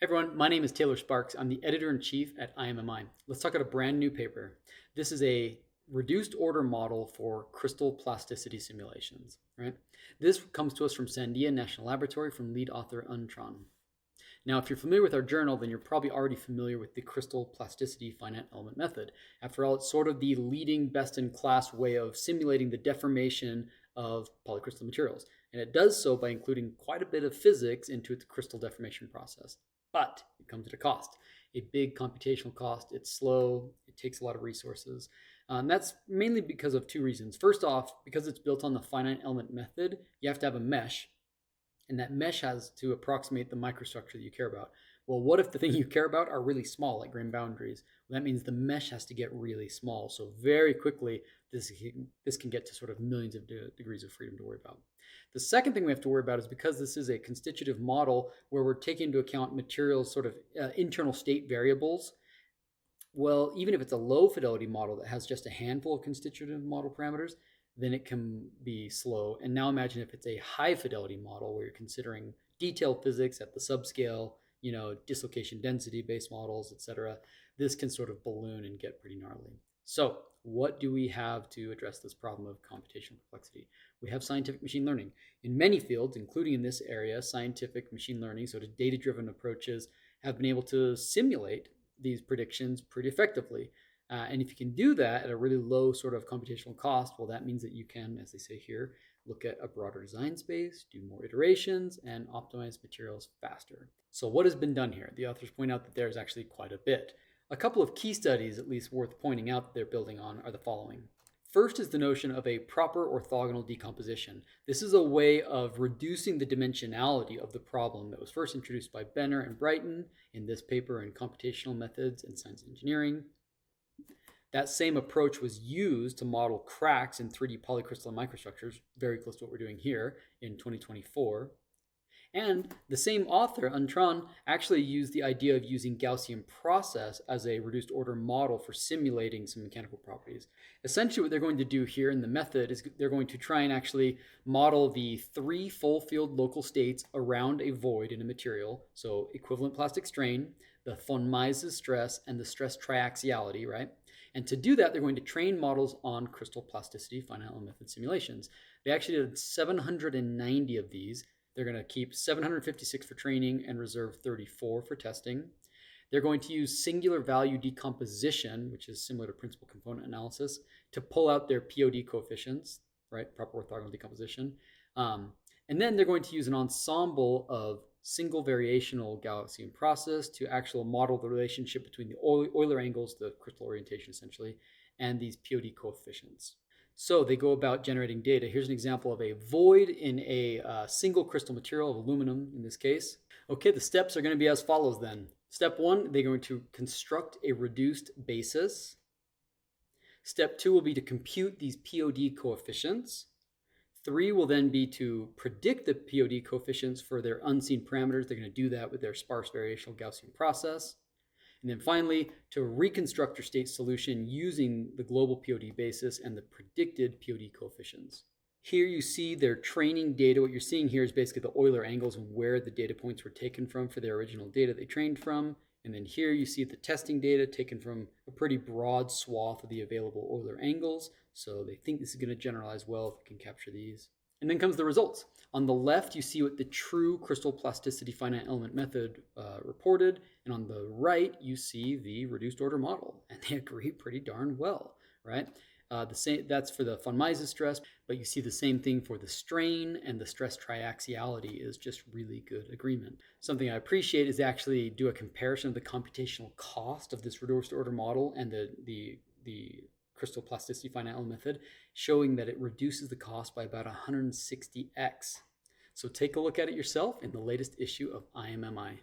Everyone, my name is Taylor Sparks. I'm the editor-in-chief at IMMI. Let's talk about a brand new paper. This is a reduced order model for crystal plasticity simulations, right? This comes to us from Sandia National Laboratory from lead author Tran. Now, if you're familiar with our journal, then you're probably already familiar with the crystal plasticity finite element method. After all, it's sort of the leading best-in-class way of simulating the deformation of polycrystalline materials. And it does so by including quite a bit of physics into its crystal deformation process. But it comes at a cost, a big computational cost. It's slow, it takes a lot of resources. And that's mainly because of two reasons. First off, because it's built on the finite element method, you have to have a mesh, and that mesh has to approximate the microstructure that you care about. Well, what if the thing you care about are really small, like grain boundaries? Well, that means the mesh has to get really small. So very quickly, this can get to sort of millions of degrees of freedom to worry about. The second thing we have to worry about is because this is a constitutive model where we're taking into account materials sort of internal state variables. Well, even if it's a low fidelity model that has just a handful of constitutive model parameters, then it can be slow. And now imagine if it's a high fidelity model where you're considering detailed physics at the subscale, dislocation density based models, etc. This can sort of balloon and get pretty gnarly. So what do we have to address this problem of computational complexity? We have scientific machine learning. In many fields, including in this area, scientific machine learning, sort of data-driven approaches, have been able to simulate these predictions pretty effectively. And if you can do that at a really low sort of computational cost, well, that means that you can, as they say here, look at a broader design space, do more iterations, and optimize materials faster. So what has been done here? The authors point out that there's actually quite a bit. A couple of key studies, at least worth pointing out, that they're building on are the following. First is the notion of a proper orthogonal decomposition. This is a way of reducing the dimensionality of the problem that was first introduced by Benner and Brighton in this paper in Computational Methods in Science and Engineering. That same approach was used to model cracks in 3D polycrystalline microstructures, very close to what we're doing here in 2024. And the same author, Tran, actually used the idea of using Gaussian process as a reduced order model for simulating some mechanical properties. Essentially, what they're going to do here in the method is they're going to try and actually model the 3 full field local states around a void in a material. So equivalent plastic strain, the von Mises stress, and the stress triaxiality, right? And to do that, they're going to train models on crystal plasticity finite element method simulations. They actually did 790 of these. They're going to keep 756 for training and reserve 34 for testing. They're going to use singular value decomposition, which is similar to principal component analysis, to pull out their POD coefficients, right? Proper orthogonal decomposition. And then they're going to use an ensemble of single variational Gaussian process to actually model the relationship between the Euler angles, the crystal orientation essentially, and these POD coefficients. So they go about generating data. Here's an example of a void in a single crystal material of aluminum in this case. Okay, the steps are going to be as follows then. Step 1, they're going to construct a reduced basis. Step 2 will be to compute these POD coefficients. 3 will then be to predict the POD coefficients for their unseen parameters. They're going to do that with their sparse variational Gaussian process. And then finally, to reconstruct your state solution using the global POD basis and the predicted POD coefficients. Here you see their training data. What you're seeing here is basically the Euler angles and where the data points were taken from for their original data they trained from. And then here you see the testing data taken from a pretty broad swath of the available Euler angles. So they think this is going to generalize well if we can capture these. And then comes the results. On the left, you see what the true crystal plasticity finite element method reported. And on the right, you see the reduced order model. And they agree pretty darn well, right? That's for the von Mises stress, but you see the same thing for the strain, and the stress triaxiality is just really good agreement. Something I appreciate is actually do a comparison of the computational cost of this reduced order model and the crystal plasticity finite element method, showing that it reduces the cost by about 160x. So take a look at it yourself in the latest issue of IMMI.